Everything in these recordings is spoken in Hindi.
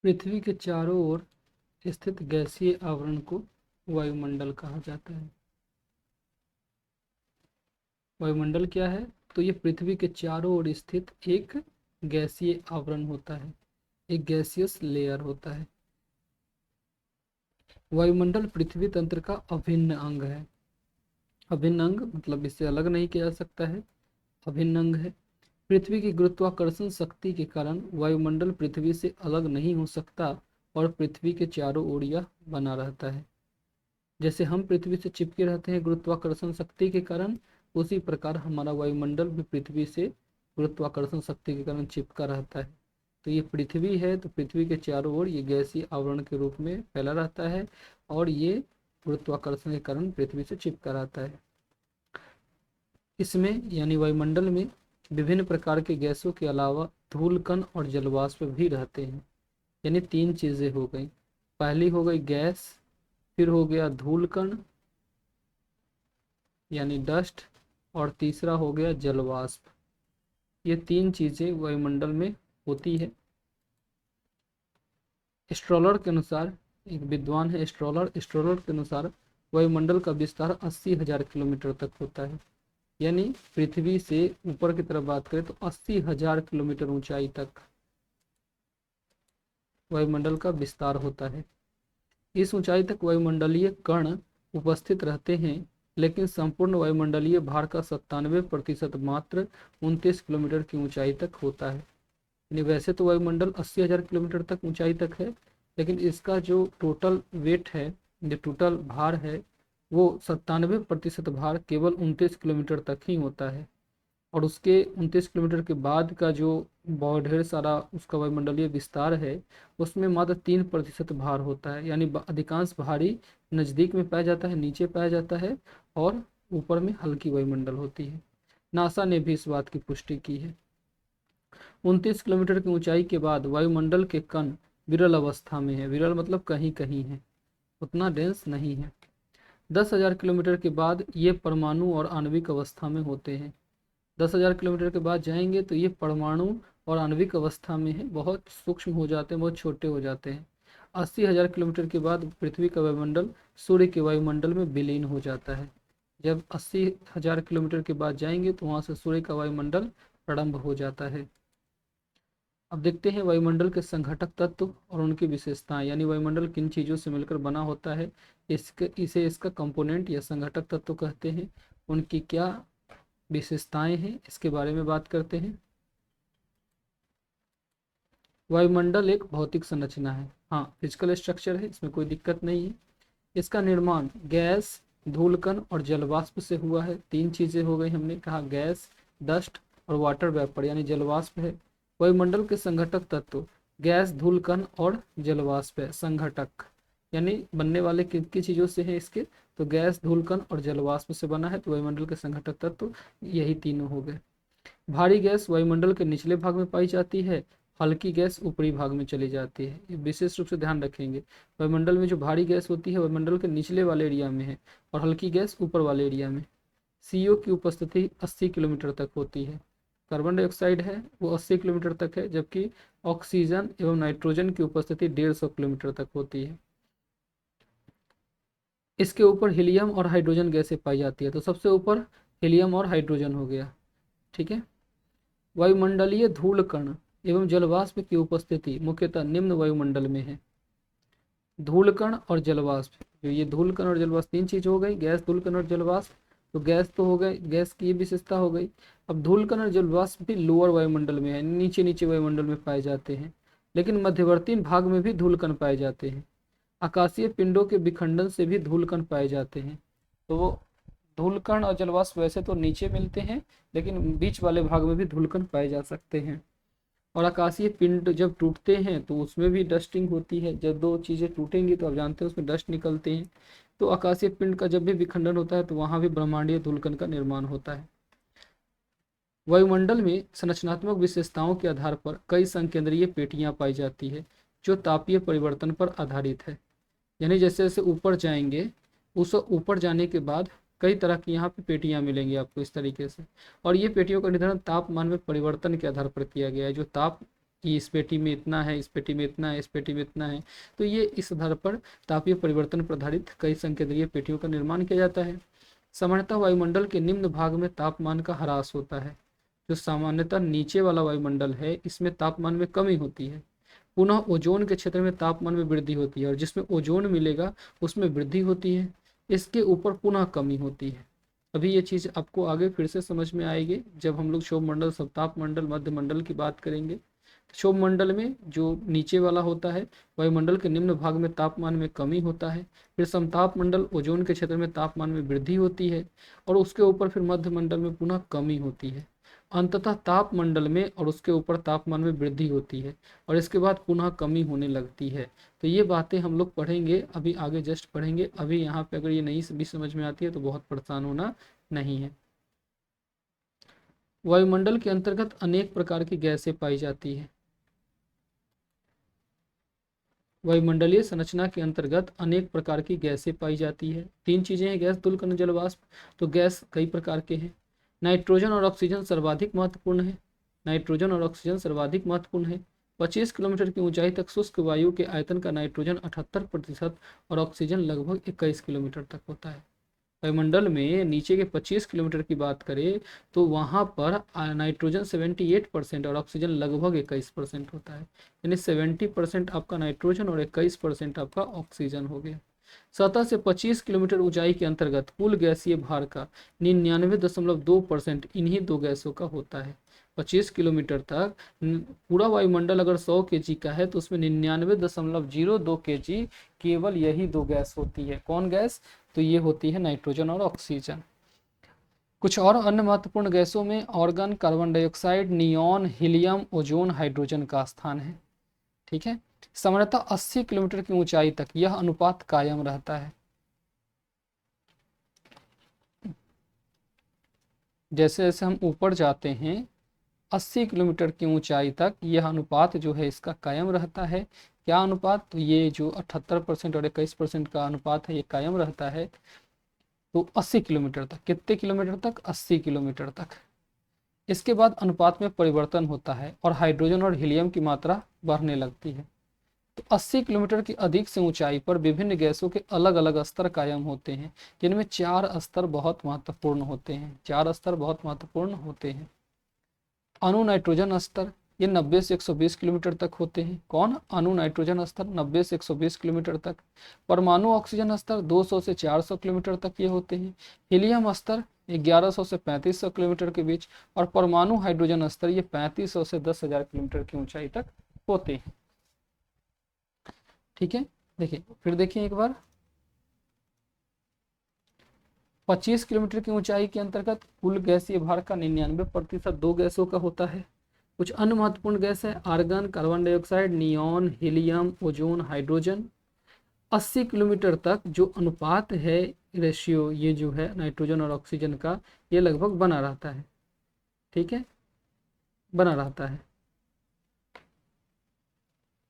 पृथ्वी के चारों ओर स्थित गैसीय आवरण को वायुमंडल कहा जाता है। वायुमंडल क्या है? तो ये पृथ्वी के चारों ओर स्थित एक गैसीय आवरण होता है, एक गैसियस लेयर होता है। वायुमंडल पृथ्वी तंत्र का अभिन्न अंग है। अभिन्न अंग मतलब इससे अलग नहीं किया जा सकता है, अभिन्न अंग है। पृथ्वी की गुरुत्वाकर्षण शक्ति के कारण वायुमंडल पृथ्वी से अलग नहीं हो सकता और पृथ्वी के चारों ओर यह बना रहता है। जैसे हम पृथ्वी से चिपके रहते हैं गुरुत्वाकर्षण शक्ति के कारण, उसी प्रकार हमारा वायुमंडल भी पृथ्वी से गुरुत्वाकर्षण शक्ति के कारण चिपका रहता है। तो ये पृथ्वी है, तो पृथ्वी के चारों ओर ये गैसीय आवरण के रूप में फैला रहता है और ये गुरुत्वाकर्षण के कारण पृथ्वी से चिपका रहता है। इसमें यानी वायुमंडल में विभिन्न प्रकार के गैसों के अलावा धूल कण और जलवाष्प भी रहते हैं। यानी तीन चीजें हो गई, पहली हो गई गैस, फिर हो गया धूल कण यानी डस्ट, और तीसरा हो गया जलवाष्प। ये तीन चीजें वायुमंडल में होती है। स्ट्रोलर के अनुसार, एक विद्वान है स्ट्रोलर के अनुसार वायुमंडल का विस्तार 80,000 किलोमीटर तक होता है। यानी पृथ्वी से ऊपर की तरफ बात करें तो 80,000 किलोमीटर ऊंचाई तक वायुमंडल का विस्तार होता है। इस ऊंचाई तक वायुमंडलीय कण उपस्थित रहते हैं, लेकिन संपूर्ण वायुमंडलीय भार का 97% मात्र 29 किलोमीटर की ऊंचाई तक होता है। यानी वैसे तो वायुमंडल 80,000 किलोमीटर तक ऊंचाई तक है, लेकिन इसका जो टोटल वेट है, जो टोटल भार है, वो 97% भार केवल 29 किलोमीटर तक ही होता है। और उसके 29 किलोमीटर के बाद का जो बहुत ढेर सारा उसका वायुमंडलीय विस्तार है, उसमें मात्र 3% भार होता है। यानी अधिकांश भारी नज़दीक में पाया जाता है, नीचे पाया जाता है, और ऊपर में हल्की वायुमंडल होती है। नासा ने भी इस बात की पुष्टि की है। 29 किलोमीटर की ऊंचाई के बाद वायुमंडल के कण विरल अवस्था में है। विरल मतलब कहीं कहीं है, उतना डेंस नहीं है। 10,000 किलोमीटर के बाद ये परमाणु और आणविक अवस्था में होते हैं। 10,000 किलोमीटर के बाद जाएंगे तो ये परमाणु और आणविक अवस्था में है, बहुत सूक्ष्म हो जाते हैं, बहुत छोटे हो जाते हैं। 80,000 किलोमीटर के बाद पृथ्वी का वायुमंडल सूर्य के वायुमंडल में विलीन हो जाता है। जब 80,000 किलोमीटर के बाद जाएंगे तो वहाँ से सूर्य का वायुमंडल प्रारंभ हो जाता है। अब देखते हैं वायुमंडल के संघटक तत्व और उनकी विशेषताएं, यानी वायुमंडल किन चीज़ों से मिलकर बना होता है, इसका कंपोनेंट या संघटक तत्व कहते हैं। उनकी क्या विशेषताएं हैं, इसके बारे में बात करते हैं। वायुमंडल एक भौतिक संरचना है, हाँ फिजिकल स्ट्रक्चर है, इसमें कोई दिक्कत नहीं है। इसका निर्माण गैस, धूलकण और जलवाष्प से हुआ है। तीन चीजें हो गई, हमने कहा गैस, डस्ट और वाटर वेपर यानी जलवाष्प है। वायुमंडल के संघटक तत्व गैस, धूलकण और जलवाष्प है। संघटक यानी बनने वाले किन चीजों से है इसके, तो गैस, धूलकण और जलवाष्प से बना है। तो वायुमंडल के संघटक तत्व यही तीनों हो गए। भारी गैस वायुमंडल के निचले भाग में पाई जाती है, हल्की गैस ऊपरी भाग में चली जाती है। ये विशेष रूप से ध्यान रखेंगे, वायुमंडल में जो भारी गैस होती है वायुमंडल के निचले वाले एरिया में है, और हल्की गैस ऊपर वाले एरिया में। CO की उपस्थिति 80 किलोमीटर तक होती है। कार्बन डाइऑक्साइड है वो 80 किलोमीटर तक है, जबकि ऑक्सीजन एवं नाइट्रोजन की उपस्थिति 150 किलोमीटर तक होती है। इसके ऊपर हीलियम और हाइड्रोजन गैसें पाई जाती है। तो सबसे ऊपर हीलियम और हाइड्रोजन हो गया, ठीक है। वायुमंडलीय धूल कण एवं जलवाष्प की उपस्थिति मुख्यतः निम्न वायुमंडल में है। धूल कण और जलवाष्प, जो ये धूल कण और जलवाष्प तीन चीज हो गई, गैस, धूल कण और जलवाष्प। तो गैस तो हो गई, गैस की ये विशेषता हो गई। अब धूल कण और जलवाष्प भी लोअर वायुमंडल में है, नीचे नीचे वायुमंडल में पाए जाते हैं, लेकिन मध्यवर्ती भाग में भी धूल कण पाए जाते हैं। आकाशीय पिंडों के विखंडन से भी धूल कण पाए जाते हैं। तो वो धूल कण और जलवाष्प वैसे तो नीचे मिलते हैं, लेकिन बीच वाले भाग में भी धूल कण पाए जा सकते हैं। और आकाशीय पिंड जब टूटते हैं तो उसमें भी डस्टिंग होती है। जब दो चीज़ें टूटेंगी तो आप जानते हैं उसमें डस्ट निकलते हैं। तो आकाशीय पिंड का जब भी विखंडन होता है तो वहाँ भी ब्रह्मांडीय धूलकण का निर्माण होता है। वायुमंडल में संरचनात्मक विशेषताओं के आधार पर कई संकेंद्रीय पेटियां पाई जाती है, जो तापीय परिवर्तन पर आधारित है। यानी जैसे जैसे ऊपर जाएंगे, उस ऊपर जाने के बाद कई तरह की यहाँ पे पेटियां मिलेंगी आपको इस तरीके से। और ये पेटियों का निर्धारण तापमान में परिवर्तन के आधार पर किया गया है। जो ताप कि इस पेटी में इतना है, इस पेटी में इतना है, इस पेटी में इतना है। तो ये इस आधार पर तापीय परिवर्तन पर आधारित कई संकेंद्रीय पेटियों का निर्माण किया जाता है। सामान्यतः वायुमंडल के निम्न भाग में तापमान का ह्रास होता है। जो सामान्यतः नीचे वाला वायुमंडल है इसमें तापमान में कमी होती है। पुनः ओजोन के क्षेत्र में तापमान में वृद्धि होती है, और जिसमें ओजोन मिलेगा उसमें वृद्धि होती है। इसके ऊपर पुनः कमी होती है। अभी ये चीज़ आपको आगे फिर से समझ में आएगी जब हम लोग क्षोभ मंडल, सप्ताप मंडल, मध्य मंडल की बात करेंगे। क्षोभ मंडल में जो नीचे वाला होता है वायुमंडल के निम्न भाग में तापमान में कमी होता है। फिर समताप मंडल, ओजोन के क्षेत्र में तापमान में वृद्धि होती है, और उसके ऊपर फिर मध्य मंडल में पुनः कमी होती है। अंततः ताप मंडल में और उसके ऊपर तापमान में वृद्धि होती है, और इसके बाद पुनः कमी होने लगती है। तो ये बातें हम लोग पढ़ेंगे, अभी आगे जस्ट पढ़ेंगे। अभी यहाँ पे अगर ये नहीं भी समझ में आती है तो बहुत परेशान होना नहीं है। वायुमंडल के अंतर्गत अनेक प्रकार की गैसें पाई जाती है। वायुमंडलीय संरचना के अंतर्गत अनेक प्रकार की गैसें पाई जाती है। तीन चीजें हैं, गैस, धूल कण, जल वाष्प। तो गैस कई प्रकार के हैं। नाइट्रोजन और ऑक्सीजन सर्वाधिक महत्वपूर्ण है। नाइट्रोजन और ऑक्सीजन सर्वाधिक महत्वपूर्ण है। 25 किलोमीटर की ऊंचाई तक शुष्क वायु के आयतन का नाइट्रोजन 78% और ऑक्सीजन लगभग 21 किलोमीटर तक होता है। वायुमंडल में नीचे के 25 किलोमीटर की बात करें तो वहाँ पर नाइट्रोजन 78% और ऑक्सीजन लगभग 21% होता है। यानी 70% आपका नाइट्रोजन और 21% आपका ऑक्सीजन हो गया। सतह से 25 किलोमीटर ऊंचाई के अंतर्गत कुल गैसीय भार का 99.2% इन्हीं दो गैसों का होता है। 25 किलोमीटर तक पूरा वायुमंडल अगर 100 kg का है तो उसमें 99.02 kg केवल यही दो गैस होती है। कौन गैस? तो ये होती है नाइट्रोजन और ऑक्सीजन। कुछ और अन्य महत्वपूर्ण गैसों में organ, carbon dioxide, neon, helium, ozone, hydrogen का स्थान है। ठीक है। सामान्यतः 80 किलोमीटर की ऊंचाई तक यह अनुपात कायम रहता है। जैसे जैसे हम ऊपर जाते हैं 80 किलोमीटर की ऊंचाई तक यह अनुपात जो है इसका कायम रहता है। क्या अनुपात? तो ये जो 78% और 21% का अनुपात है ये कायम रहता है। तो 80 किलोमीटर तक, कितने किलोमीटर तक? 80 किलोमीटर तक। इसके बाद अनुपात में परिवर्तन होता है और हाइड्रोजन और हीलियम की मात्रा बढ़ने लगती है। तो 80 किलोमीटर की अधिक से ऊंचाई पर विभिन्न गैसों के अलग अलग स्तर कायम होते हैं, जिनमें 4 स्तर बहुत महत्वपूर्ण होते हैं। 4 स्तर बहुत महत्वपूर्ण होते हैं। अणु नाइट्रोजन स्तर, ये 90 से 120 किलोमीटर तक होते हैं। कौन? अणु नाइट्रोजन स्तर 90 से 120 किलोमीटर तक। परमाणु ऑक्सीजन स्तर 200 से 400 किलोमीटर तक ये होते हैं। हीलियम स्तर 1100 से 3500 किलोमीटर के बीच, और परमाणु हाइड्रोजन स्तर ये 3500 से 10,000 किलोमीटर की ऊंचाई तक होते हैं। ठीक है। देखिए फिर देखिए एक बार, 25 किलोमीटर की ऊंचाई के अंतर्गत कुल गैसीय भार का 99% दो गैसों का होता है। कुछ अन्य महत्वपूर्ण गैस है argon, carbon dioxide, neon, helium, ozone, hydrogen. 80 kilometre तक जो अनुपात है, रेशियो, ये जो है नाइट्रोजन और ऑक्सीजन का, ये लगभग बना रहता है। ठीक है, बना रहता है।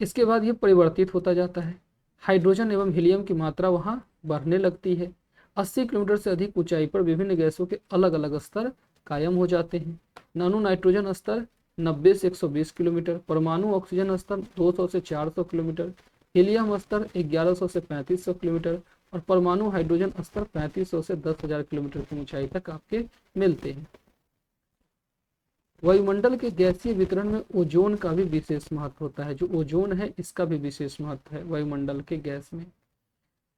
इसके बाद ये परिवर्तित होता जाता है। हाइड्रोजन एवं हीलियम की मात्रा वहाँ बढ़ने लगती है। 80 किलोमीटर से अधिक ऊंचाई पर विभिन्न गैसों के अलग अलग स्तर कायम हो जाते हैं। नानो नाइट्रोजन स्तर 90 से 120 किलोमीटर, परमाणु ऑक्सीजन स्तर 200 से 400 किलोमीटर, हीलियम स्तर 1100 से 3500 किलोमीटर, और परमाणु हाइड्रोजन स्तर 3500 से 10,000 किलोमीटर की ऊंचाई तक आपके मिलते हैं। वायुमंडल के गैसीय वितरण में ओजोन का भी विशेष महत्व होता है। जो ओजोन है इसका भी विशेष महत्व है वायुमंडल के गैस में।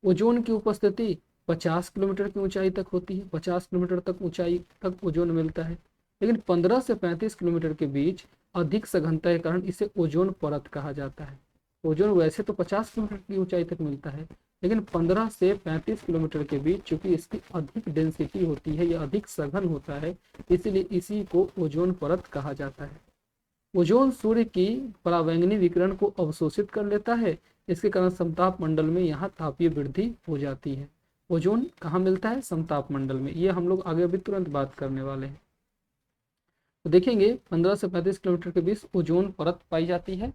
ओजोन की उपस्थिति 50 किलोमीटर की ऊंचाई तक होती है। 50 किलोमीटर तक ऊंचाई तक ओजोन मिलता है, लेकिन 15 से 35 किलोमीटर के बीच अधिक सघनता के कारण इसे ओजोन परत कहा जाता है। ओजोन वैसे तो 50 किलोमीटर की ऊंचाई तक मिलता है, लेकिन 15 से 35 किलोमीटर के बीच चूंकि इसकी अधिक डेंसिटी होती है या अधिक सघन होता है, इसलिए इसी को ओजोन परत कहा जाता है। ओजोन सूर्य की परावैंगनी विकिरण को अवशोषित कर लेता है। इसके कारण समताप मंडल में यहाँ तापीय वृद्धि हो जाती है। ओजोन कहाँ मिलता है? समताप मंडल में। ये हम लोग आगे अभी तुरंत बात करने वाले हैं। तो देखेंगे 15 से 35 किलोमीटर के बीच ओजोन परत पाई जाती है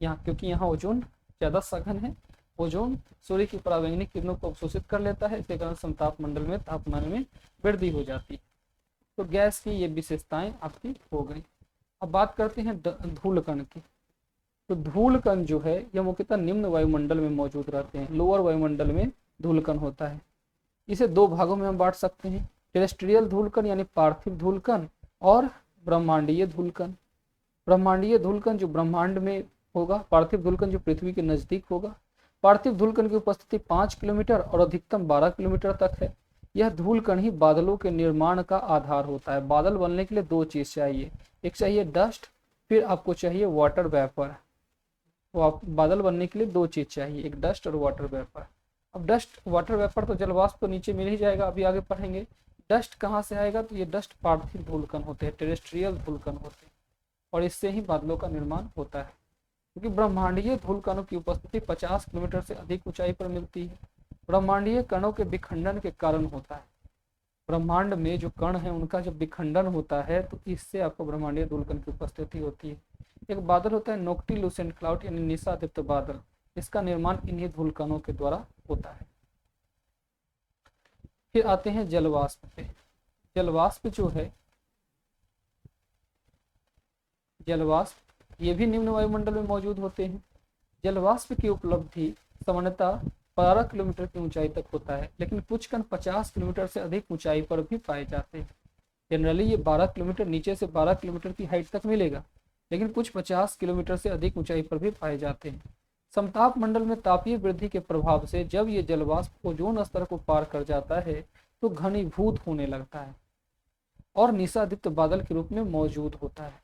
यहाँ, क्योंकि यहाँ ओजोन ज़्यादा सघन है। ओजोन सूर्य की परावैंगनिक किरणों को अवशोषित कर लेता है, इसके कारण समताप मंडल में तापमान में वृद्धि हो जाती है। तो गैस की ये विशेषताएं आपकी हो गई। अब बात करते हैं धूल कण की। तो धूल कण जो है यह मुख्यतः निम्न वायुमंडल में मौजूद रहते हैं, लोअर वायुमंडल में धूल कण होता है। इसे दो भागों में हम बांट सकते हैं, टेरेस्ट्रियल धूलकण यानी पार्थिव धूलकण और ब्रह्मांडीय धूलकण। ब्रह्मांडीय धूलकण जो ब्रह्मांड में होगा, पार्थिव धूलकण जो पृथ्वी के नजदीक होगा। पार्थिव धूलकण की उपस्थिति 5 किलोमीटर और अधिकतम 12 किलोमीटर तक है। यह धूलकण ही बादलों के निर्माण का आधार होता है। बादल बनने के लिए दो चीज चाहिए, एक चाहिए डस्ट, फिर आपको चाहिए वाटर वेपर। तो बादल बनने के लिए दो चीज चाहिए, एक डस्ट और वाटर वेपर। अब डस्ट वाटर वेपर तो जलवाष्प तो नीचे मिल ही जाएगा, अभी आगे पढ़ेंगे। डस्ट कहाँ से आएगा, तो ये डस्ट पार्थिव धूलकण होते हैं, टेरेस्ट्रियल धूलकण होते हैं, और इससे ही बादलों का निर्माण होता है। क्योंकि ब्रह्मांडीय धूलकणों की उपस्थिति 50 किलोमीटर से अधिक ऊंचाई पर मिलती है। ब्रह्मांडीय कणों के विखंडन के कारण होता है। ब्रह्मांड में जो कण है उनका जब विखंडन होता है तो इससे आपको ब्रह्मांडीय धूलकण की उपस्थिति होती है। एक बादल होता है नोक्टिल्यूसेंट क्लाउड यानी निशादीप्त बादल, इसका निर्माण इन्हीं धूलकणों के द्वारा होता है। फिर आते हैं जलवाष्प पे। जलवाष्प जो है, जलवाष्प ये भी निम्न वायुमंडल में मौजूद होते हैं। जलवाष्प की उपलब्धि सामान्यतः 12 किलोमीटर की ऊंचाई तक होता है, लेकिन कुछ कण 50 किलोमीटर से अधिक ऊंचाई पर भी पाए जाते हैं। जनरली ये 12 किलोमीटर, नीचे से 12 किलोमीटर की हाइट तक मिलेगा, लेकिन कुछ 50 किलोमीटर से अधिक ऊंचाई पर भी पाए जाते हैं। समताप मंडल में तापीय वृद्धि के प्रभाव से जब ये जलवाष्प ओजोन स्तर को पार कर जाता है तो घनीभूत होने लगता है और निशादीप्त बादल के रूप में मौजूद होता है।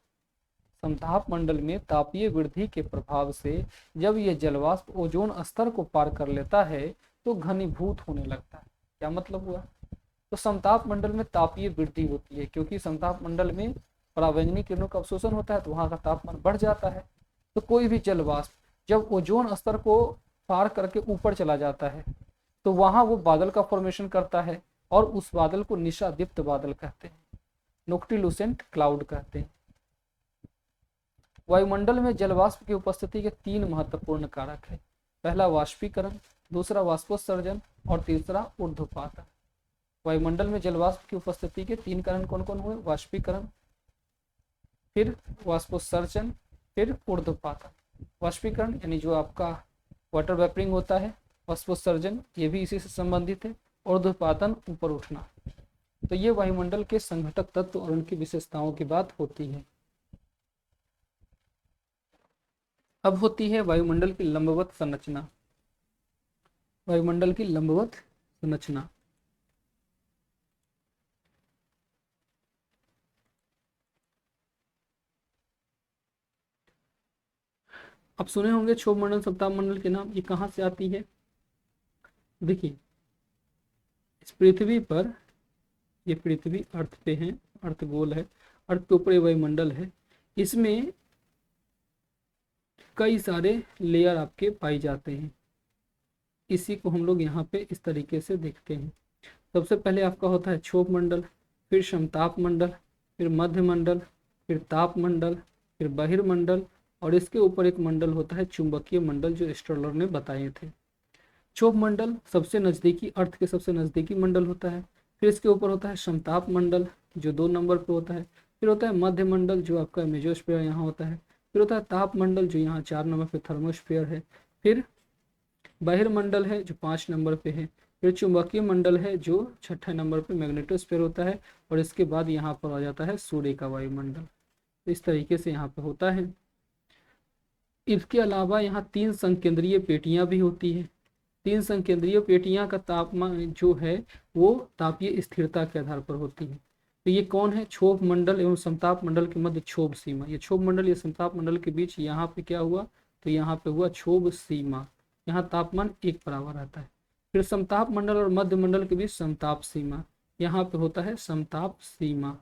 समताप मंडल में तापीय वृद्धि के प्रभाव से जब यह जलवाष्प ओजोन स्तर को पार कर लेता है तो घनीभूत होने लगता है। क्या मतलब हुआ, तो समताप मंडल में तापीय वृद्धि होती है, क्योंकि समताप मंडल में परावैंगनी किरणों का अवशोषण होता है तो वहां का तापमान बढ़ जाता है। तो कोई भी जलवाष्प जब ओजोन स्तर को पार करके ऊपर चला जाता है तो वहां वो बादल का फॉर्मेशन करता है, और उस बादल को निशादीप्त बादल कहते हैं, नोक्टिल्यूसेंट क्लाउड कहते हैं। वायुमंडल में जलवाष्प की उपस्थिति के 3 महत्वपूर्ण कारक है। पहला वाष्पीकरण, दूसरा वाष्पोत्सर्जन और तीसरा ऊर्ध्वपातन। वायुमंडल में जलवाष्प की उपस्थिति के 3 कारण कौन कौन हुए, वाष्पीकरण, फिर वाष्पोत्सर्जन, फिर ऊर्ध्वपातन। वाष्पीकरण यानी जो आपका वाटर वेपरिंग होता है, वाष्पोत्सर्जन ये भी इसी से संबंधित है, ऊर्ध्वपातन ऊपर उठना। तो ये वायुमंडल के संघटक तत्व और उनकी विशेषताओं की बात होती है। अब होती है वायुमंडल की लंबवत संरचना। वायुमंडल की लंबवत संरचना, अब सुने होंगे क्षोभ मंडल, सप्ताह मंडल के नाम, ये कहाँ से आती है। देखिए इस पृथ्वी पर, ये पृथ्वी अर्थ पे है, अर्थ गोल है, अर्थ के ऊपर वायुमंडल है, इसमें कई सारे लेयर आपके पाए जाते हैं। इसी को हम लोग यहाँ पे इस तरीके से देखते हैं। सबसे पहले आपका होता है क्षोभ मंडल, फिर समताप मंडल, फिर मध्य मंडल, फिर ताप मंडल, फिर बहिर्मंडल, और इसके ऊपर एक मंडल होता है चुंबकीय मंडल, जो स्टोलर ने बताए थे। क्षोभ मंडल सबसे नजदीकी, अर्थ के सबसे नजदीकी मंडल होता है। फिर इसके ऊपर होता है समताप मंडल जो 2 नंबर पे होता है। फिर होता है मध्य मंडल जो आपका मेजोस्फीयर यहाँ होता है। फिर होता है ताप मंडल जो यहाँ 4 नंबर पे थर्मोस्फीयर है। फिर बहिर्मंडल है जो 5 नंबर पे है। फिर चुंबकीय मंडल है जो 6ठे नंबर पे मैग्नेटोस्फीयर होता है, और इसके बाद यहाँ पर आ जाता है सूर्य का वायुमंडल। तो इस तरीके से यहाँ पे होता है। इसके अलावा यहाँ 3 संकेंद्रीय पेटियां भी होती है। 3 संकेंद्रीय पेटियां का तापमान जो है वो तापीय स्थिरता के आधार पर होती है। तो ये कौन है, क्षोभ मंडल एवं समताप मंडल के मध्य क्षोभ सीमा। ये क्षोभ मंडल या समताप मंडल के बीच यहाँ पे क्या हुआ, तो यहाँ पे हुआ क्षोभ सीमा, यहाँ तापमान 1 बराबर रहता है। फिर समताप मंडल और मध्य मंडल के बीच समताप सीमा, यहाँ पे होता है समताप सीमा।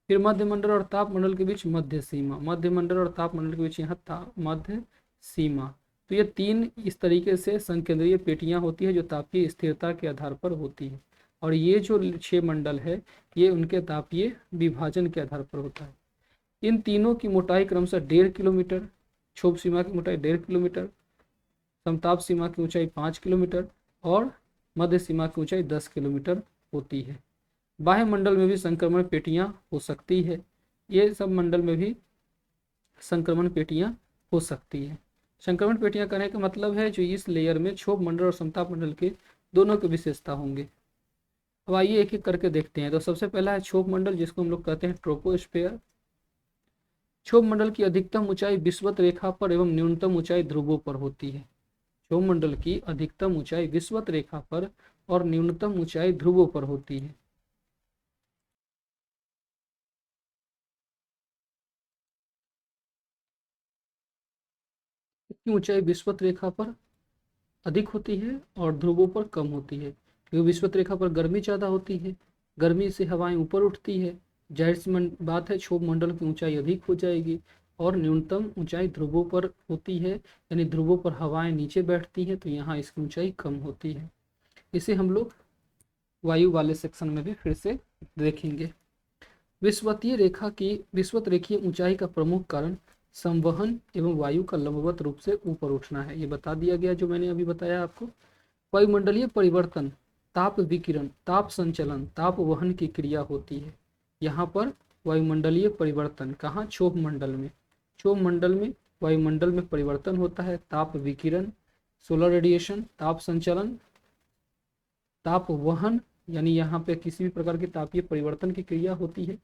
फिर मध्य मंडल और ताप मंडल के बीच मध्य सीमा, मध्य मंडल और ताप मंडल के बीच यहाँ मध्य सीमा। तो ये 3 इस तरीके से संकेंद्रीय पेटियां होती है जो तापीय स्थिरता के आधार पर होती है, और ये जो 6 मंडल है ये उनके तापीय विभाजन के आधार पर होता है। इन तीनों की मोटाई क्रमशः 1.5 किलोमीटर, क्षोभ सीमा की मोटाई 1.5 किलोमीटर, समताप सीमा की ऊंचाई 5 किलोमीटर और मध्य सीमा की ऊंचाई 10 किलोमीटर होती है। बाह्य मंडल में भी संक्रमण पेटियां हो सकती है, ये सब मंडल में भी संक्रमण पेटियां हो सकती है। संक्रमण पेटियां कहने का मतलब है जो इस लेयर में क्षोभ मंडल और समताप मंडल के दोनों की विशेषता होंगे। अब आइए एक एक करके देखते हैं। तो सबसे पहला है क्षोभ मंडल, जिसको हम लोग कहते हैं ट्रोपोस्फेयर। क्षोभ मंडल की अधिकतम ऊंचाई विषुवत रेखा पर एवं न्यूनतम ऊंचाई ध्रुवों पर होती है। क्षोभ मंडल की अधिकतम ऊंचाई विषुवत रेखा पर और न्यूनतम ऊंचाई ध्रुवों पर होती है। इसकी ऊंचाई विषुवत रेखा पर अधिक होती है और ध्रुवों पर कम होती है, क्योंकि विषुवत रेखा पर गर्मी ज़्यादा होती है, गर्मी से हवाएं ऊपर उठती है, जाहिर सी बात है क्षोभ मंडल की ऊंचाई अधिक हो जाएगी। और न्यूनतम ऊंचाई ध्रुवों पर होती है, यानी ध्रुवों पर हवाएं नीचे बैठती हैं, तो यहाँ इसकी ऊंचाई कम होती है। इसे हम लोग वायु वाले सेक्शन में भी फिर से देखेंगे। विषुवत रेखीय ऊंचाई का प्रमुख कारण संवहन एवं वायु का लंबवत रूप से ऊपर उठना है, ये बता दिया गया जो मैंने अभी बताया आपको। वायुमंडलीय परिवर्तन, ताप विकिरण, ताप संचलन, ताप वहन की क्रिया होती है। यहाँ पर वायुमंडलीय परिवर्तन कहाँ? क्षोभ मंडल में। क्षोभ मंडल में वायुमंडल में परिवर्तन होता है, ताप विकिरण, सोलर रेडिएशन, ताप संचलन, ताप वहन, यानी यहाँ पे किसी भी प्रकार की तापीय परिवर्तन की क्रिया होती है।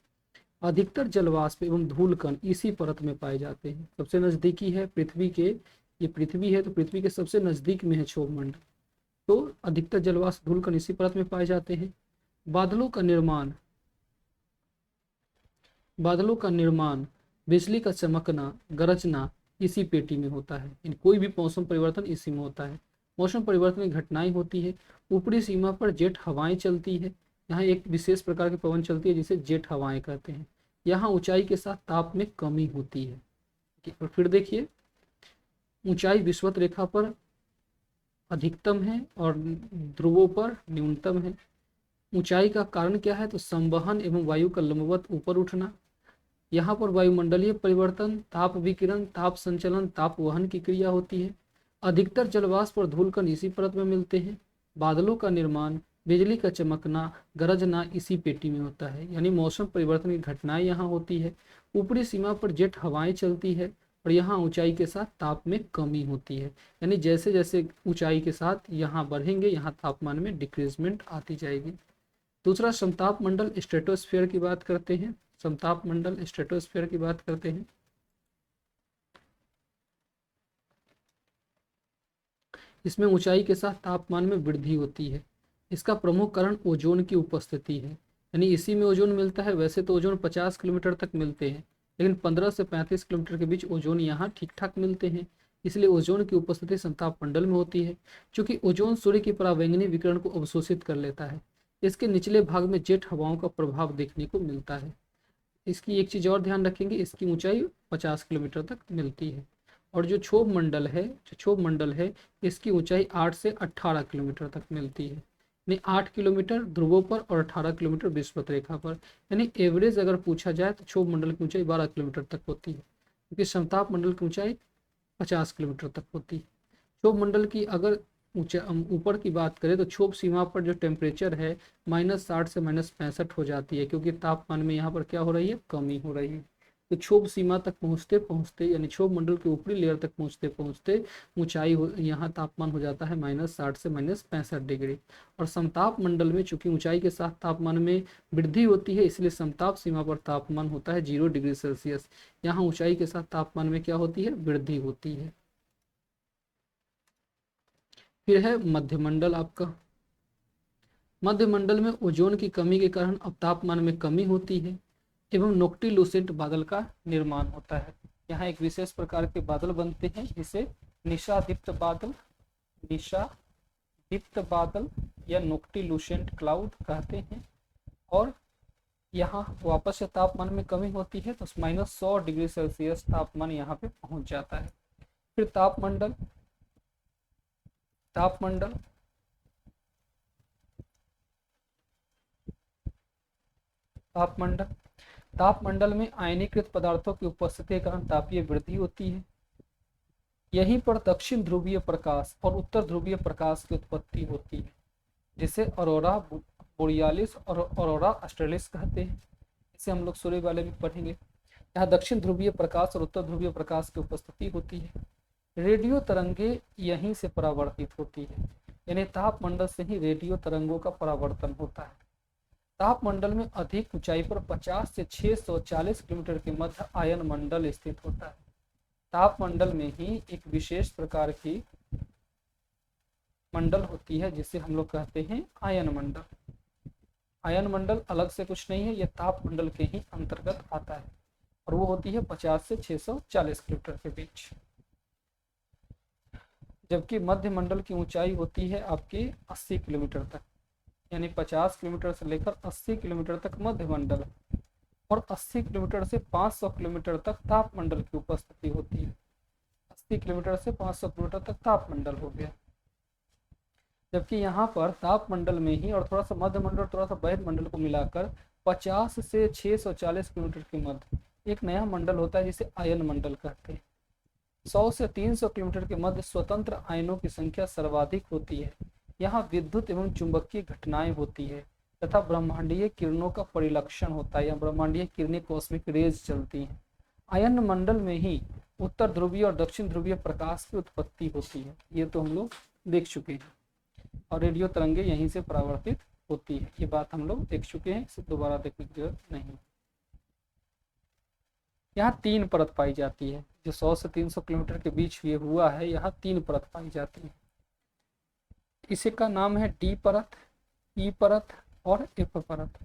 अधिकतर जलवाष्प एवं धूल कण इसी परत में पाए जाते हैं। सबसे नजदीकी है पृथ्वी के, ये पृथ्वी है तो पृथ्वी के सबसे नजदीक में है क्षोभ मंडल, तो अधिकतर जलवाष्प धूल कण इसी परत में पाए जाते हैं। बादलों का निर्माण, बिजली का चमकना, गरजना इसी पेटी में होता है। इन कोई भी मौसम परिवर्तन इसी में होता है। मौसम परिवर्तन की घटनाएं होती है, ऊपरी सीमा पर जेट हवाएं चलती है। यहाँ एक विशेष प्रकार की पवन चलती है जिसे जेट हवाएं कहते हैं। यहाँ ऊंचाई के साथ ताप में कमी होती है। और फिर देखिए, ऊंचाई विषुवत रेखा पर अधिकतम है और ध्रुवों पर न्यूनतम है। ऊंचाई का कारण क्या है? तो संवहन एवं वायु का लंबवत ऊपर उठना। यहाँ पर वायुमंडलीय परिवर्तन, ताप विकिरण, ताप संचलन, ताप वहन की क्रिया होती है। अधिकतर जलवाष्प और धूल कण इसी परत में मिलते हैं। बादलों का निर्माण, बिजली का चमकना, गरजना इसी पेटी में होता है, यानी मौसम परिवर्तन की घटनाएं यहाँ होती है। ऊपरी सीमा पर जेट हवाएं चलती है और यहाँ ऊंचाई के साथ ताप में कमी होती है, यानी जैसे जैसे ऊंचाई के साथ यहाँ बढ़ेंगे, यहाँ तापमान में डिक्रीजमेंट आती जाएगी। दूसरा समताप मंडल स्ट्रेटोस्फीयर की बात करते हैं। समताप मंडल स्ट्रेटोस्फीयर की बात करते हैं। इसमें ऊंचाई के साथ तापमान में वृद्धि होती है। इसका प्रमुख कारण ओजोन की उपस्थिति है, यानी इसी में ओजोन मिलता है। वैसे तो ओजोन 50 किलोमीटर तक मिलते हैं, लेकिन 15 से 35 किलोमीटर के बीच ओजोन यहाँ ठीक ठाक मिलते हैं, इसलिए ओजोन की उपस्थिति समताप मंडल में होती है। चूंकि ओजोन सूर्य की परावैंगनी विकिरण को अवशोषित कर लेता है, इसके निचले भाग में जेट हवाओं का प्रभाव देखने को मिलता है। इसकी एक चीज़ और ध्यान रखेंगे, इसकी ऊंचाई 50 किलोमीटर तक मिलती है। और जो क्षोभ मंडल है इसकी ऊंचाई 8 से 18 किलोमीटर तक मिलती है, यानी 8 किलोमीटर ध्रुवों पर और 18 किलोमीटर विषुवत रेखा पर। यानी एवरेज अगर पूछा जाए तो क्षोभ मंडल की ऊंचाई 12 किलोमीटर तक होती है, क्योंकि समताप मंडल की ऊंचाई 50 किलोमीटर तक होती है। क्षोभ मंडल की अगर ऊपर की बात करें तो क्षोभ सीमा पर जो टेम्परेचर है -60 से -65 हो जाती है, क्योंकि तापमान में यहाँ पर क्या हो रही है? कमी हो रही है। तो क्षोभ सीमा तक पहुँचते पहुँचते, यानी क्षोभ मंडल के ऊपरी लेयर तक पहुँचते पहुँचते ऊंचाई यहाँ तापमान हो जाता है -60 से -65 डिग्री। और समताप मंडल में चूंकि ऊंचाई के साथ तापमान में वृद्धि होती है, इसलिए समताप सीमा पर तापमान होता है 0 डिग्री सेल्सियस। यहाँ ऊंचाई के साथ तापमान में क्या होती है? वृद्धि होती है। फिर है मध्यमंडल आपका। मध्यमंडल में ओजोन की कमी के कारण अब तापमान में कमी होती है एवं नोक्टिल्यूसेंट बादल का निर्माण होता है। यहाँ एक विशेष प्रकार के बादल बनते हैं जिसे निशादीप्त बादल या नोक्टिल्यूसेंट क्लाउड कहते हैं। और यहाँ वापस से तापमान में कमी होती है तो -100 डिग्री सेल्सियस तापमान यहाँ पे पहुँच जाता है। फिर तापमंडल तापमंडल में आयनीकृत पदार्थों की उपस्थिति के कारण तापीय वृद्धि होती है। यहीं पर दक्षिण ध्रुवीय प्रकाश और उत्तर ध्रुवीय प्रकाश की उत्पत्ति होती है, जिसे ऑरोरा बोरियालिस और ऑरोरा ऑस्ट्रेलिस कहते हैं। इसे हम लोग सूर्य वाले में पढ़ेंगे। यहाँ दक्षिण ध्रुवीय प्रकाश और उत्तर ध्रुवीय प्रकाश की उपस्थिति होती है। रेडियो तरंगे यहीं से परावर्तित होती है, यानी तापमंडल से ही रेडियो तरंगों का परावर्तन होता है। तापमंडल में अधिक ऊंचाई पर 50 से 640 किलोमीटर के मध्य आयन मंडल स्थित होता है। तापमंडल में ही एक विशेष प्रकार की मंडल होती है जिसे हम लोग कहते हैं आयन मंडल। आयन मंडल अलग से कुछ नहीं है, यह तापमंडल के ही अंतर्गत आता है और वो होती है 50 से 640 किलोमीटर के बीच। जबकि मध्य मंडल की ऊंचाई होती है आपकी 80 किलोमीटर तक, यानी 50 किलोमीटर से लेकर 80 किलोमीटर तक मध्य मंडल और 80 किलोमीटर से 500 किलोमीटर तक तापमंडल की उपस्थिति होती है। 80 किलोमीटर से 500 किलोमीटर तक तापमंडल हो गया। जबकि यहाँ पर तापमंडल में ही और थोड़ा सा मध्य मंडल थोड़ा सा बहिर्मंडल को मिलाकर 50 से 640 किलोमीटर के मध्य एक नया मंडल होता है जिसे आयन मंडल कहते हैं। 100 से 300 किलोमीटर के मध्य स्वतंत्र आयनों की संख्या सर्वाधिक होती है। यहाँ विद्युत एवं चुंबकीय घटनाएं होती है तथा ब्रह्मांडीय किरणों का परिलक्षण होता है या ब्रह्मांडीय किरणें कॉस्मिक रेज चलती हैं। आयन मंडल में ही उत्तर ध्रुवीय और दक्षिण ध्रुवीय प्रकाश की उत्पत्ति होती है, ये तो हम लोग देख चुके हैं। और रेडियो तरंगे यहीं से परावर्तित होती है, ये बात हम लोग देख चुके हैं, इसे दोबारा देखने की जरूरत नहीं। यहाँ 3 परत पाई जाती है, जो 100 से 300 किलोमीटर के बीच ये हुआ है, यहाँ 3 परत पाई जाती है। इसी का नाम है डी परत, ई परत और एफ परत।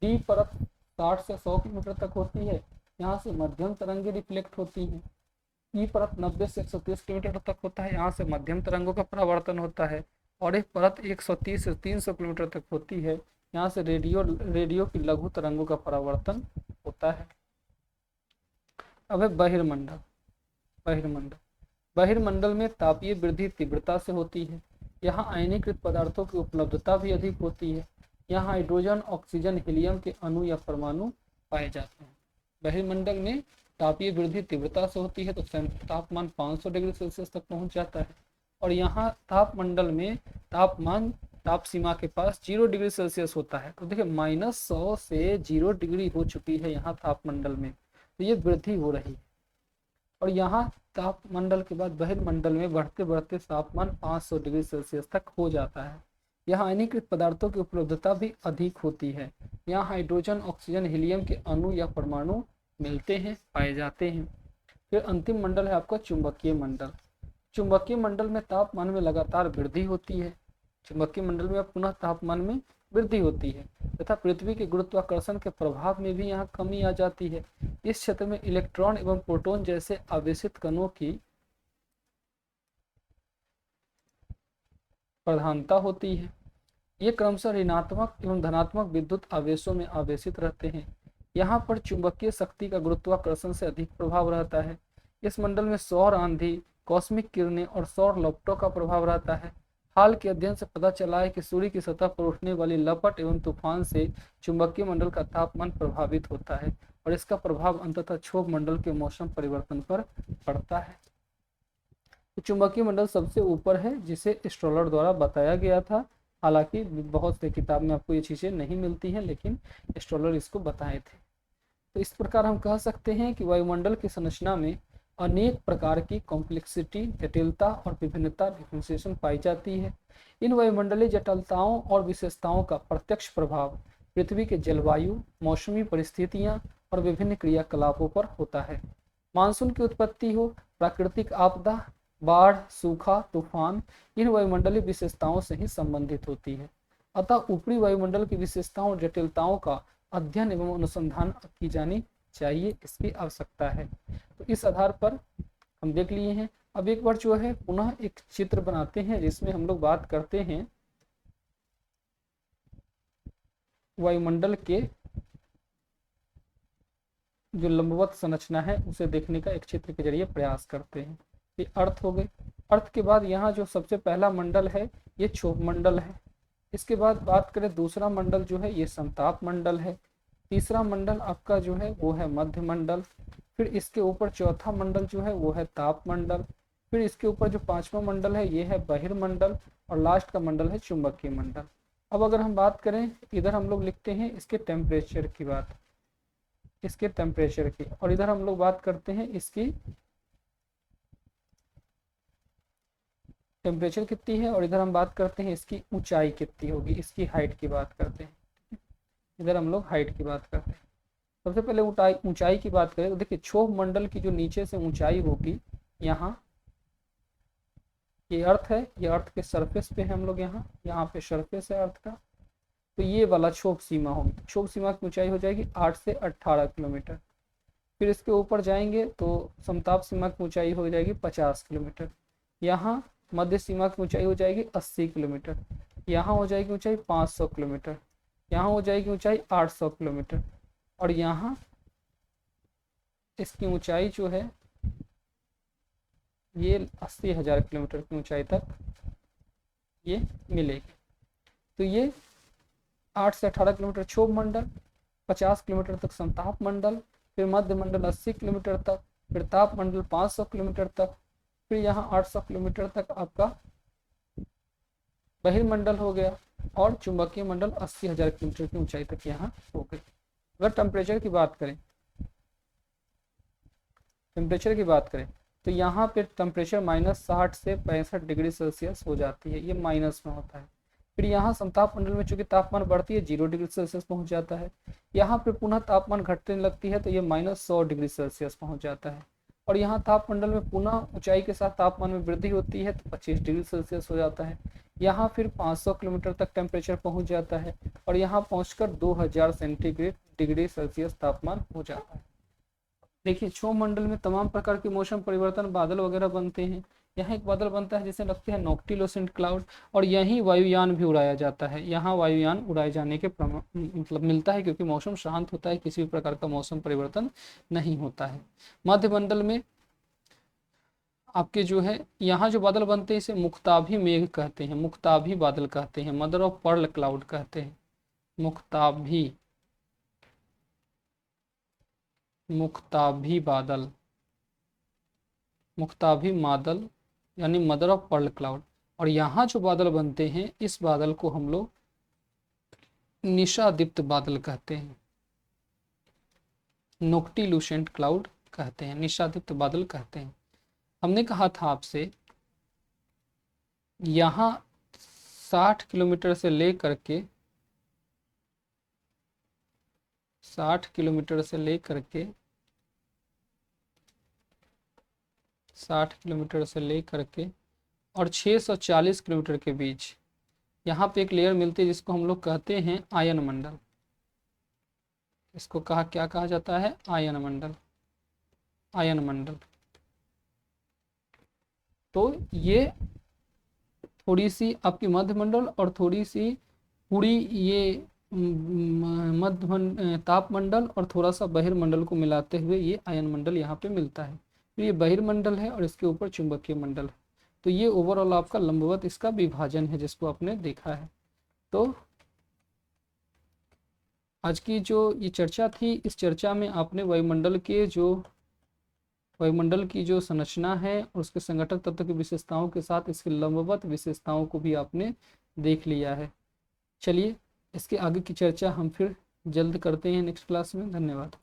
डी परत 60 से 100 किलोमीटर तक होती है, यहाँ से मध्यम तरंगे रिफ्लेक्ट होती हैं। ई परत 90 से 130 किलोमीटर तक होता है, यहाँ से मध्यम तरंगों का परावर्तन होता है। और एक परत 130 से 300 किलोमीटर तक होती है, यहाँ से रेडियो की लघु तरंगों का परावर्तन होता है। अब है बहिर्मंडल। बहिर्मंडल में तापीय वृद्धि तीव्रता से होती है। यहाँ आयनीकृत पदार्थों की उपलब्धता भी अधिक होती है। यहाँ हाइड्रोजन, ऑक्सीजन, हीलियम के अणु या परमाणु पाए जाते हैं। बहिर्मंडल में तापीय वृद्धि तीव्रता से होती है तो तापमान 500 डिग्री सेल्सियस तक पहुंच जाता है। और यहाँ तापमंडल में तापमान ताप सीमा के पास 0 डिग्री सेल्सियस होता है। तो देखिए -100 से 0 डिग्री हो चुकी है यहाँ तापमंडल में, तो ये वृद्धि हो रही है। और यहाँ तापमंडल के बाद बहिर्मंडल में बढ़ते बढ़ते तापमान 500 डिग्री सेल्सियस तक हो जाता है। यहाँ आयनीकृत पदार्थों की उपलब्धता भी अधिक होती है। यहाँ हाइड्रोजन, ऑक्सीजन, हीलियम के अणु या परमाणु मिलते हैं, पाए जाते हैं। फिर अंतिम मंडल है आपका चुंबकीय मंडल। चुंबकीय मंडल में तापमान में लगातार वृद्धि होती है। चुंबकीय मंडल में पुनः तापमान में वृद्धि होती है तथा पृथ्वी के गुरुत्वाकर्षण के प्रभाव में भी यहाँ कमी आ जाती है। इस क्षेत्र में इलेक्ट्रॉन एवं प्रोटॉन जैसे आवेशित कणों की प्रधानता होती है। ये क्रमशः ऋणात्मक एवं धनात्मक विद्युत आवेशों में आवेशित रहते हैं। यहाँ पर चुंबकीय शक्ति का गुरुत्वाकर्षण से अधिक प्रभाव रहता है। इस मंडल में सौर आंधी, कॉस्मिक किरणें और सौर लपटों का प्रभाव रहता है। हाल के अध्ययन से पता चला है कि सूर्य की सतह पर उठने वाली लपट एवं तूफान से चुंबकीय मंडल का तापमान प्रभावित होता है और इसका प्रभाव अंततः क्षोभ मंडल के मौसम परिवर्तन पर पड़ता है। तो चुंबकीय मंडल सबसे ऊपर है, जिसे स्ट्रोलर द्वारा बताया गया था। हालांकि बहुत से किताब में आपको ये चीज़ें नहीं मिलती हैं, लेकिन स्ट्रोलर इसको बताए थे। तो इस प्रकार हम कह सकते हैं कि वायुमंडल की संरचना में अनेक प्रकार की कॉम्प्लेक्सिटी, जटिलता और विभिन्नता, डिफरेंशिएशन पाई जाती है। इन वायुमंडलीय जटिलताओं और विशेषताओं का प्रत्यक्ष प्रभाव पृथ्वी के जलवायु, मौसमी परिस्थितियां और विभिन्न क्रियाकलापों पर होता है। मानसून की उत्पत्ति हो, प्राकृतिक आपदा, बाढ़, सूखा, तूफान इन वायुमंडलीय विशेषताओं से ही संबंधित होती है। अतः ऊपरी वायुमंडल की विशेषताओं और जटिलताओं का अध्ययन एवं अनुसंधान की जानी चाहिए, इसकी आवश्यकता है। तो इस आधार पर हम देख लिए हैं। अब एक बार जो है पुनः एक चित्र बनाते हैं जिसमें हम लोग बात करते हैं वायुमंडल के जो लंबवत संरचना है उसे देखने का एक चित्र के जरिए प्रयास करते हैं। ये अर्थ हो गए। अर्थ के बाद यहाँ जो सबसे पहला मंडल है ये क्षोभ मंडल है। इसके बाद बात करें दूसरा मंडल जो है ये समताप मंडल है। तीसरा मंडल आपका जो है वो है मध्य मंडल। फिर इसके ऊपर चौथा मंडल जो है वो है ताप मंडल। फिर इसके ऊपर जो पांचवा मंडल है ये है बहिर्मंडल और लास्ट का मंडल है चुंबकीय मंडल। अब अगर हम बात करें, इधर हम लोग लिखते हैं इसके टेम्परेचर की बात। इसके टेम्परेचर की, और इधर हम लोग बात करते हैं इसकी टेम्परेचर कितनी है, और इधर हम बात करते हैं इसकी ऊंचाई कितनी होगी, इसकी हाइट की बात करते हैं। इधर हम लोग हाइट की बात करते हैं। सबसे पहले ऊंचाई की बात करें तो देखिए क्षोभ मंडल की जो नीचे से ऊंचाई होगी, यहाँ ये अर्थ है, ये अर्थ के सरफेस पे है हम लोग, यहाँ पे सरफेस है अर्थ का, तो ये वाला क्षोभ सीमा होगी। तो क्षोभ सीमा की ऊंचाई हो जाएगी 8 से 18 किलोमीटर। फिर इसके ऊपर जाएंगे तो समताप सीमा की ऊंचाई हो जाएगी 50 किलोमीटर। यहाँ मध्य सीमा की ऊंचाई हो जाएगी 80 किलोमीटर। यहाँ हो जाएगी ऊंचाई 500 किलोमीटर। यहाँ हो जाएगी ऊंचाई 800 किलोमीटर। और यहाँ इसकी ऊंचाई जो है ये 80,000 किलोमीटर की ऊंचाई तक ये मिलेगी। तो ये 8 से 18 किलोमीटर क्षोभ मंडल, 50 किलोमीटर तक समताप मंडल, फिर मध्य मंडल 80 किलोमीटर तक, फिर ताप मंडल 500 किलोमीटर तक, फिर यहाँ 800 किलोमीटर तक आपका बहिर्मंडल हो गया, और चुंबकीय मंडल 80,000 किलोमीटर की ऊंचाई तक यहाँ हो गई। अगर टेम्परेचर की बात करें तो यहाँ पे टेम्परेचर -60 से 65 डिग्री सेल्सियस हो जाती है, ये माइनस में होता है। फिर यहाँ समताप मंडल में चूंकि तापमान बढ़ती है 0 डिग्री सेल्सियस पहुँच जाता है। यहाँ पे पुनः तापमान घटने लगती है तो ये -100 डिग्री सेल्सियस पहुँच जाता है। और यहाँ तापमंडल में पुनः ऊंचाई के साथ तापमान में वृद्धि होती है तो 25 डिग्री सेल्सियस हो जाता है। यहाँ फिर 500 किलोमीटर तक टेम्परेचर पहुँच जाता है, और यहाँ पहुँचकर 2000 सेंटीग्रेड डिग्री सेल्सियस तापमान हो जाता है। देखिए क्षोभ मंडल में तमाम प्रकार के मौसम परिवर्तन, बादल वगैरह बनते हैं। यहाँ एक बादल बनता है जिसे लगते हैं नॉक्टिलोसेंट क्लाउड, और यहीं वायुयान भी उड़ाया जाता है। यहाँ वायुयान उड़ाए जाने के मतलब मिलता है, क्योंकि मौसम शांत होता है, किसी भी प्रकार का मौसम परिवर्तन नहीं होता है। मध्य मंडल में आपके जो है यहाँ जो बादल बनते हैं इसे मुक्ताभी मेघ कहते हैं, मुक्ताभी बादल कहते हैं, मदर ऑफ पर्ल क्लाउड कहते हैं। मुक्ताभी बादल, मुक्ताभी बादल यानी मदर ऑफ पर्ल क्लाउड। और यहाँ जो बादल बनते हैं इस बादल को हम लोग निशादीप्त बादल कहते हैं, नोक्टिलूसेंट क्लाउड कहते हैं, निशादीप्त बादल कहते हैं। हमने कहा था आपसे यहाँ 60 किलोमीटर से लेकर के 60 किलोमीटर से लेकर के 60 किलोमीटर से लेकर के और 640 किलोमीटर के बीच यहाँ पे एक लेयर मिलती है जिसको हम लोग कहते हैं आयन मंडल। इसको क्या कहा जाता है? आयन मंडल, आयन मंडल। तो ये थोड़ी सी आपकी मध्य मंडल और थोड़ी सी पूरी ये मध्य तापमंडल और थोड़ा सा बहिर्मंडल को मिलाते हुए ये आयन मंडल यहाँ पे मिलता है। तो ये बहिर्मंडल है और इसके ऊपर चुंबकीय मंडल है। तो ये ओवरऑल आपका लंबवत इसका विभाजन है जिसको आपने देखा है। तो आज की जो ये चर्चा थी, इस चर्चा में आपने वायुमंडल की जो संरचना है और उसके संगठक तत्व की विशेषताओं के साथ इसके लंबवत विशेषताओं को भी आपने देख लिया है। चलिए इसके आगे की चर्चा हम फिर जल्द करते हैं नेक्स्ट क्लास में। धन्यवाद।